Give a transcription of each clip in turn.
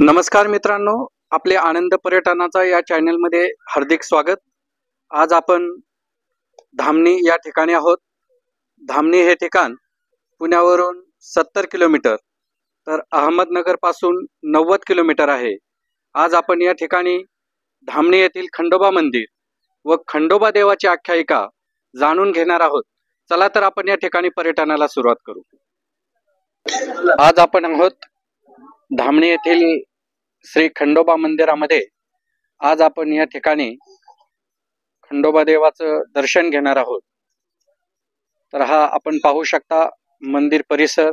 नमस्कार मित्रांनो, आपले आनंद पर्यटनाचा या चॅनलमध्ये हार्दिक स्वागत। आज आपण धामणी या ठिकाणी आहोत। धामणी हे ठिकाण पुण्यावरून 70 किलोमीटर तर अहमदनगर पासून 90 किलोमीटर आहे। आज आपण या ठिकाणी धामणी येथील खंडोबा मंदिर व खंडोबा देवाची आख्यायिका जाणून घेणार आहोत। चला तर आपण या ठिकाणी पर्यटनाला सुरुवात करू। आज आपण आहोत धामणी येथील श्री खंडोबा मंदिरामध्ये। आज आपण या ठिकाणी खंडोबा देवाचं दर्शन घेणार आहोत। तर हा आपण पाहू शकता मंदिर परिसर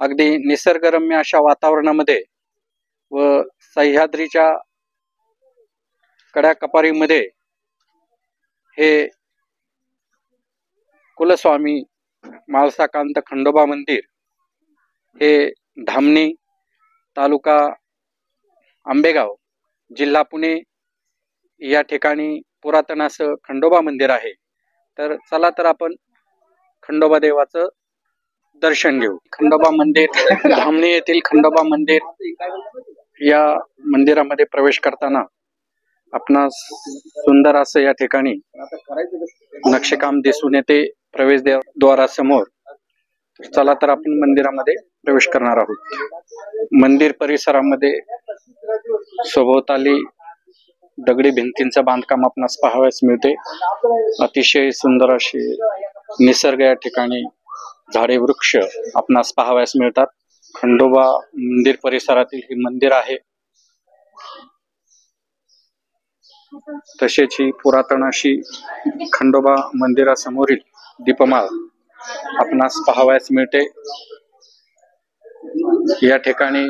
अगदी निसर्गरम्य अशा वातावरणामध्ये व सह्याद्रीच्या कड्याकपारीमध्ये हे कुलस्वामी माळसाकांत खंडोबा मंदिर हे धामणी तालुका आंबेगाव जिल्हा पुणे या ठिकाणी पुरातन असं खंडोबा मंदिर आहे। तर चला तर आपण खंडोबा देवाचं दर्शन घेऊ। खंडोबा मंदिर धामणी येथील खंडोबा मंदिर या मंदिरामध्ये प्रवेश करताना आपणास सुंदर असं या ठिकाणी नक्षीकाम दिसून येते प्रवेशद्वारासमोर। चला तर आपण मंदिरामध्ये प्रवेश करणार आहोत। मंदिर परिसरामध्ये सभोवताली दगडी भिंतींचं बांधकाम आपणास पाहावयास मिळते। अतिशय सुंदर असे निसर्ग या ठिकाणी झाडे वृक्ष आपणास पाहावयास मिळतात। खंडोबा मंदिर परिसरातील हे मंदिर आहे। तसेच ही पुरातन अशी खंडोबा मंदिरासमोरील दीपमाळ आपणास पाहावयास मिळते। या ठिकाणी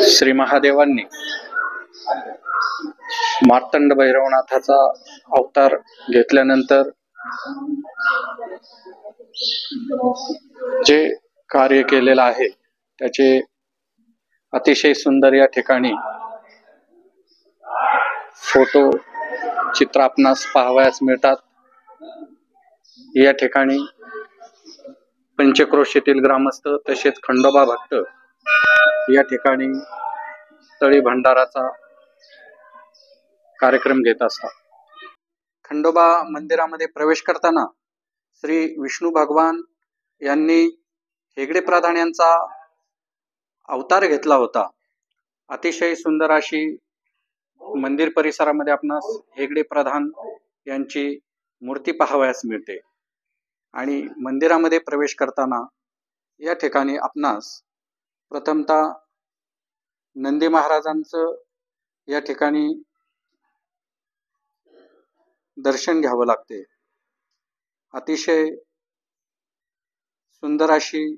श्री महादेवांनी मार्तंड भैरवनाथाचा अवतार घेतल्यानंतर जे कार्य केलेलं आहे त्याचे अतिशय सुंदर या ठिकाणी फोटो चित्र आपणास पाहावयास मिळतात। या ठिकाणी पंचक्रोशीतील ग्रामस्थ तसेच खंडोबा भक्त या ठिकाणी तळी भंडाराचा कार्यक्रम घेत असतात। खंडोबा मंदिरामध्ये प्रवेश करताना श्री विष्णू भगवान यांनी हेगडे प्रधान यांचा अवतार घेतला होता। अतिशय सुंदर अशी मंदिर परिसरामध्ये आपणास हेगडे प्रधान यांची मूर्ती पाहावयास मिळते। आणि मंदिरामध्ये प्रवेश करताना या ठिकाणी आपणास प्रथमतः नंदी महाराजांचं या ठिकाणी दर्शन घ्यावं लागते। अतिशय सुंदर अशी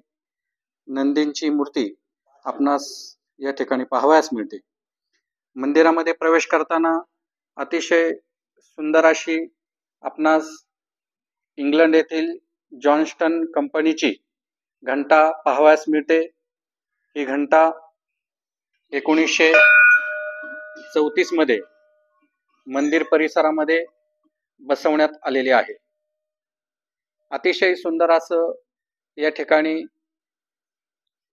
नंदींची मूर्ती आपणास या ठिकाणी पाहावयास मिळते। मंदिरामध्ये प्रवेश करताना अतिशय सुंदर अशी आपणास इंग्लंड येथील जॉन्स्टन कंपनीची घंटा पाहावयास मिळते। ही घंटा 1934 मध्ये मंदिर परिसरामध्ये बसवण्यात आलेली आहे। अतिशय सुंदर असं या ठिकाणी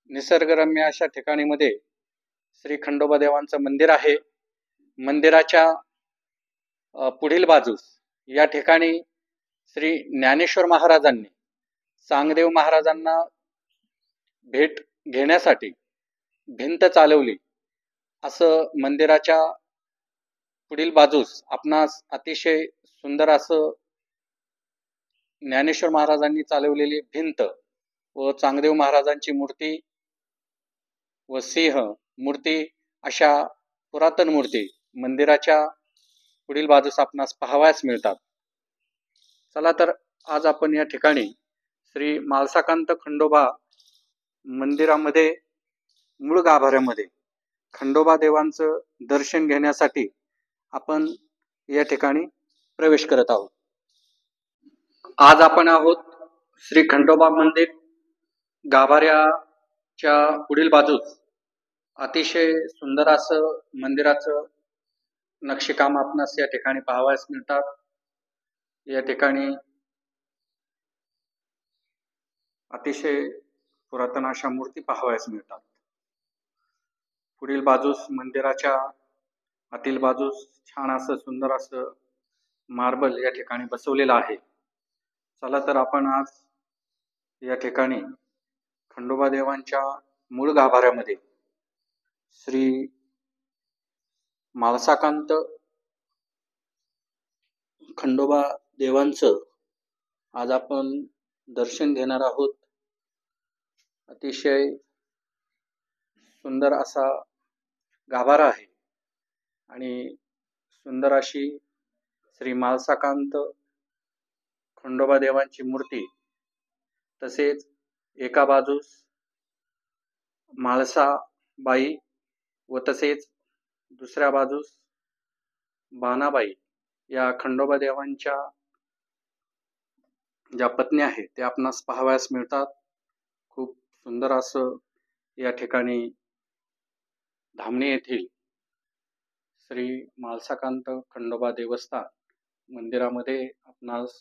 निसर्गरम्य अशा ठिकाणी मध्ये श्री खंडोबा देवांचं मंदिर आहे। मंदिराच्या पुढील बाजूस या ठिकाणी श्री ज्ञानेश्वर महाराजांनी चांगदेव महाराजांना भेट घेण्यासाठी भिंत चालवली असं मंदिराच्या पुढील बाजूस आपणास अतिशय सुंदर असं ज्ञानेश्वर महाराजांनी चालवलेली भिंत व चांगदेव महाराजांची मूर्ती व सिंह मूर्ती अशा पुरातन मूर्ती मंदिराच्या पुढील बाजूस आपणास पाहावयास मिळतात। चला तर आज आपण या ठिकाणी श्री माळसाकांत खंडोबा मंदिरामध्ये मूळ गाभाऱ्यामध्ये खंडोबा देवांचं दर्शन घेण्यासाठी आपण या ठिकाणी प्रवेश करत आहोत। आज आपण आहोत श्री खंडोबा मंदिर गाभाऱ्याच्या पुढील बाजूस अतिशय सुंदर असं मंदिराचं नक्षीकाम आपणास या ठिकाणी पाहावयास मिळतात। या ठिकाणी अतिशय पुरातन अशा मूर्ती पाहावयास मिळतात. पुढील बाजूस मंदिराच्या आतील बाजूस छान असं सुंदर असं मार्बल या ठिकाणी बसवलेलं आहे. चला तर आपण आज या ठिकाणी खंडोबा देवांच्या मूळ गाभाऱ्यामध्ये श्री माळसाकांत खंडोबा देवांचं आज आपण दर्शन घेणार आहोत. अतिशय सुंदर असा गाभारा आहे आणि सुंदर अशी श्री माळसाकांत खंडोबा देवांची मूर्ती, तसेच एका बाजूस म्हाळसाबाई व तसेच दुसऱ्या बाजूस बाणाबाई या खंडोबा देवांच्या ज्या पत्नी आहेत त्या आपणास पाहावयास मिळतात. खूप सुंदर असं या ठिकाणी धामणी येथील श्री माळसाकांत खंडोबा देवस्थान मंदिरामध्ये आपणास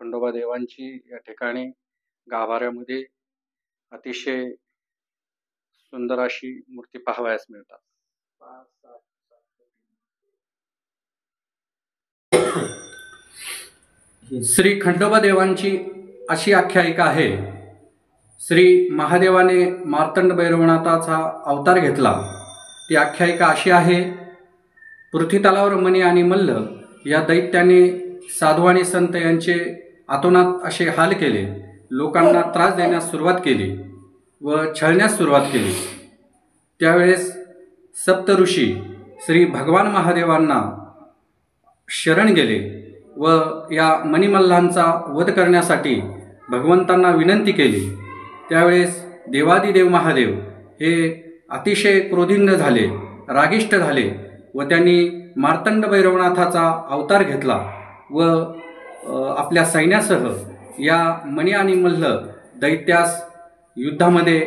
खंडोबा देवांची या ठिकाणी गाभाऱ्यामध्ये अतिशय सुंदर अशी मूर्ती पाहावयास मिळतात. श्री खंडोबा देवांची अशी आख्यायिका आहे. श्री महादेवाने मार्तंड भैरवनाथाचा अवतार घेतला. ती आख्यायिका अशी आहे. पृथ्वीतलावर मणी आणि मल्ल या दैत्याने साधू आणि संत यांचे अतोनात असे हाल केले. लोकांना त्रास देण्यास सुरुवात केली व छळण्यास सुरुवात केली. त्यावेळेस सप्त ऋषी श्री भगवान महादेवांना शरण गेले व या मणिमल्लांचा वध करण्यासाठी भगवंतांना विनंती केली. त्यावेळेस देवादिदेव महादेव हे अतिशय क्रोधिष्ठ झाले, रागिष्ट झाले व त्यांनी मार्तंड भैरवनाथाचा अवतार घेतला व आपल्या सैन्यासह या मणी आणि मल्ल दैत्यास युद्धामध्ये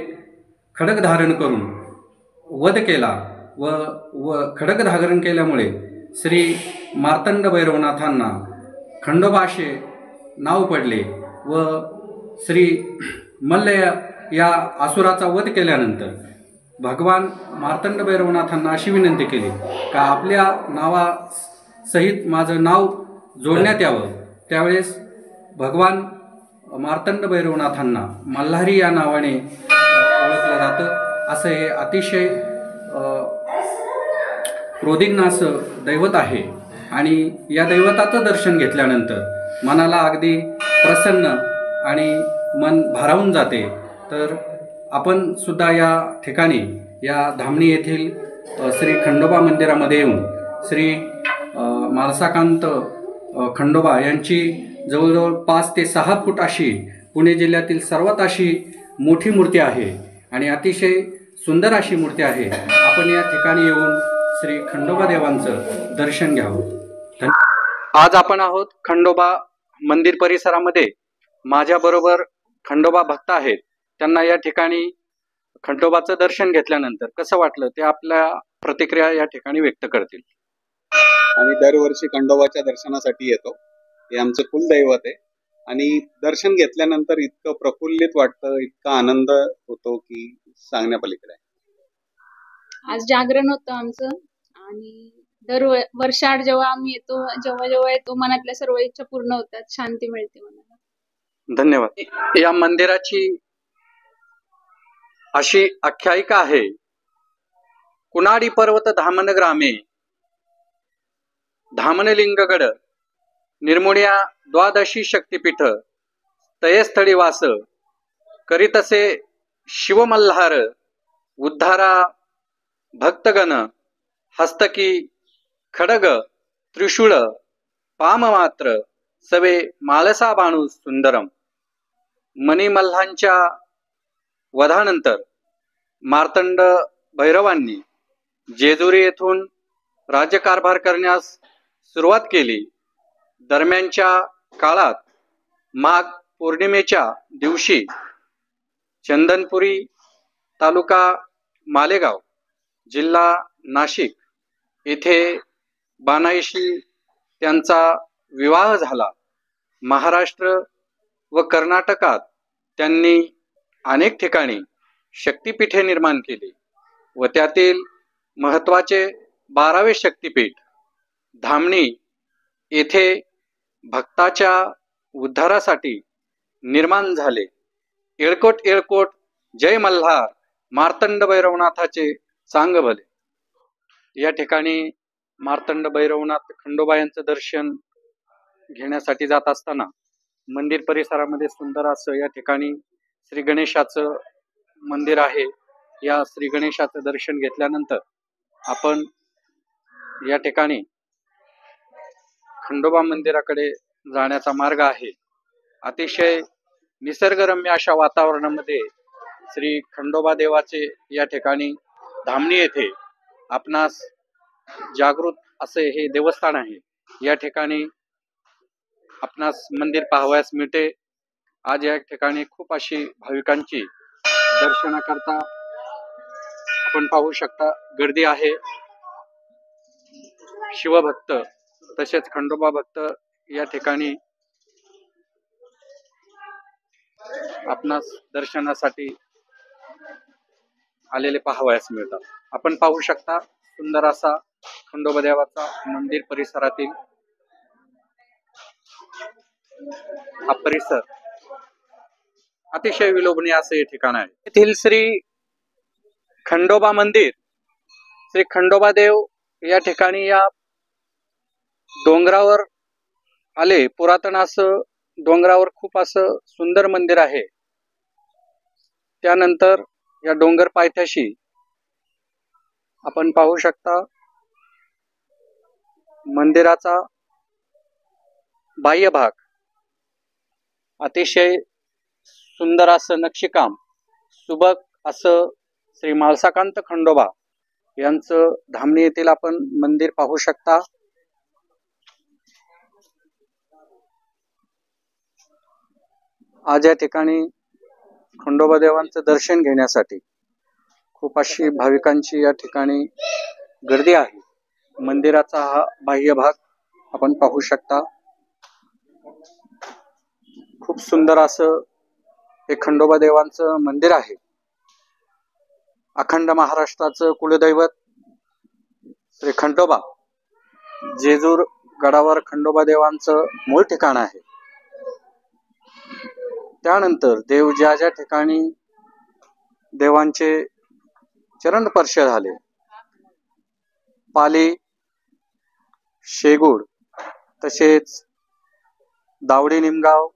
खड्ग धारण करून वध केला व खड्ग धारण केल्यामुळे श्री मार्तंड भैरवनाथांना खंडोबा असे नाव पडले व श्री मल्ल या असुराचा वध केल्यानंतर भगवान मार्तंड भैरवनाथांना अशी विनंती केली का आपल्या नावासहित माझं नाव जोडण्यात यावं. त्यावेळेस भगवान मार्तंड भैरवनाथांना मल्हारी या नावाने ओळखलं जातं. असं हे अतिशय क्रोधिष्ठ असं दैवत आहे आणि या दैवताचं दर्शन घेतल्यानंतर मनाला अगदी प्रसन्न आणि मन भारावून जाते. तर आपण सुद्धा या ठिकाणी या धामणी येथील श्री खंडोबा मंदिरामध्ये येऊन श्री माळसाकांत खंडोबा यांची जवळजवळ 5 ते 6 फूट अशी पुणे जिल्ह्यातील सर्वात अशी मोठी मूर्ती आहे आणि अतिशय सुंदर अशी मूर्ती आहे. आपण या ठिकाणी येऊन श्री खंडोबा देवांचं दर्शन घ्यावं. आज आपण आहोत खंडोबा मंदिर परिसरामध्ये. माझ्याबरोबर खंडोबा भक्त आहेत. त्यांना या ठिकाणी खंडोबाचं दर्शन घेतल्यानंतर कसं वाटलं ते आपल्या प्रतिक्रिया या ठिकाणी व्यक्त करतील. आम्ही दरवर्षी खंडोबाच्या दर्शनासाठी येतो. हे आमचं कुलदैवत आहे आणि दर्शन घेतल्यानंतर इतकं प्रफुल्लित वाटतं, इतका आनंद होतो की सांगण्यापलीकडे. आज जागरण होतं आमचं आणि वर्षाआड जेव्हा आम्ही येतो जेव्हा येतो मनातल्या सर्व इच्छा पूर्ण होतात, शांती मिळते मनाला. धन्यवाद. या मंदिराची अशी आख्यायिका आहे. कुणाडी पर्वत धामन ग्रामे धामनलिंगगड निर्मुण्या द्वादशी शक्तिपीठ तयस्थळी वास करीतसे शिवमल्हार उद्धारा भक्तगण हस्तकी खडग त्रिशूळ पाममात्र सवे माळसा बाणू सुंदरम. मणिमल्हांच्या वधानंतर मार्तंड भैरवांनी जेजुरी येथून राज्यकारभार करण्यास सुरुवात केली. दरम्यानच्या काळात माघ पौर्णिमेच्या दिवशी चंदनपुरी तालुका मालेगाव जिल्हा नाशिक येथे बानाईशी त्यांचा विवाह झाला. महाराष्ट्र व कर्नाटकात त्यांनी अनेक ठिकाणी शक्तिपीठे निर्माण केली व त्यातील महत्त्वाचे 12वे शक्तिपीठ धामणी येथे भक्ताच्या उद्धारासाठी निर्माण झाले. येळकोट येळकोट जय मल्हार मार्तंड भैरवनाथाचे सांग भले. या ठिकाणी मार्तंड भैरवनाथ खंडोबा यांचं दर्शन घेण्यासाठी जात असताना मंदिर परिसरामध्ये सुंदर असं या ठिकाणी श्री गणेशाचं मंदिर आहे. या श्री गणेशाचं दर्शन घेतल्यानंतर आपण या ठिकाणी खंडोबा मंदिराकडे जाण्याचा मार्ग आहे. अतिशय निसर्गरम्य अशा वातावरणामध्ये श्री खंडोबा देवाचे या ठिकाणी धामणी येथे आपणास जागृत असे हे देवस्थान आहे. या ठिकाणी आपणास मंदिर पाहावयास मिळते. आज या ठिकाणी खूप अशी भाविकांची दर्शनाकरता आपण पाहू शकता गर्दी आहे. शिवभक्त तसेच खंडोबा भक्त या ठिकाणी आपणास दर्शनासाठी आलेले पाहावयास मिळतात. आपण पाहू शकता सुंदर असा खंडोबा देवाचा मंदिर परिसरातील हा परिसर अतिशय विलोभनीय असे हे ठिकाण आहे. येथील श्री खंडोबा मंदिर श्री खंडोबा देव या ठिकाणी या डोंगरावर आले. पुरातन असं डोंगरावर खूप असं सुंदर मंदिर आहे. त्यानंतर या डोंगर पायथ्याशी आपण पाहू शकता मंदिराचा बाह्य भाग अतिशय सुंदर असं नक्षीकाम सुबक असं श्री माळसाकांत खंडोबा यांचं धामणी येथील आपण मंदिर पाहू शकता. आज या ठिकाणी खंडोबा देवांचं दर्शन घेण्यासाठी खूप अशी भाविकांची या ठिकाणी गर्दी आहे. मंदिराचा हा बाह्य भाग आपण पाहू शकता. खूप सुंदर असं हे खंडोबा देवांचं मंदिर आहे. अखंड महाराष्ट्राचं कुलदैवत श्री खंडोबा जेजूर गडावर खंडोबा देवांचं मूळ ठिकाण आहे. त्यानंतर देव ज्या ज्या ठिकाणी देवांचे चरण स्पर्श झाले पाली शेगूड तसेच दावडी निमगाव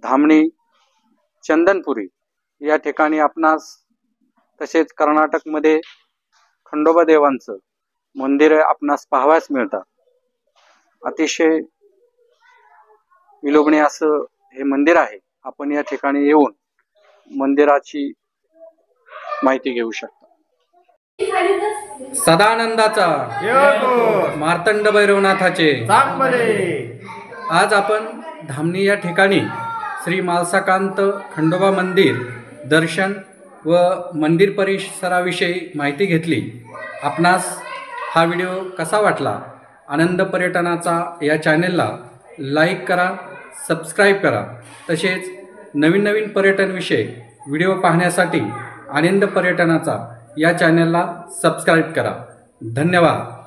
धामणी चंदनपुरी या ठिकाणी आपणास तसेच कर्नाटक मध्ये खंडोबा देवांचं मंदिर आपणास पाहावयास मिळतात. अतिशय विलोभनीय असं हे मंदिर आहे. आपण या ठिकाणी येऊन मंदिराची माहिती घेऊ शकता. सदानंदाचा मार्तंड भैरवनाथाचे आज आपण धामणी या ठिकाणी श्री माळसाकांत खंडोबा मंदिर दर्शन व मंदिर परिसराविषयी माहिती घेतली. आपणास हा व्हिडिओ कसा वाटला? आनंद पर्यटनाचा या चॅनेलला लाईक करा, सबस्क्राईब करा. तसेच नवीन नवीन पर्यटन विषयक व्हिडिओ पाहण्यासाठी आनंद पर्यटनाचा या चॅनेलला सबस्क्राईब करा. धन्यवाद.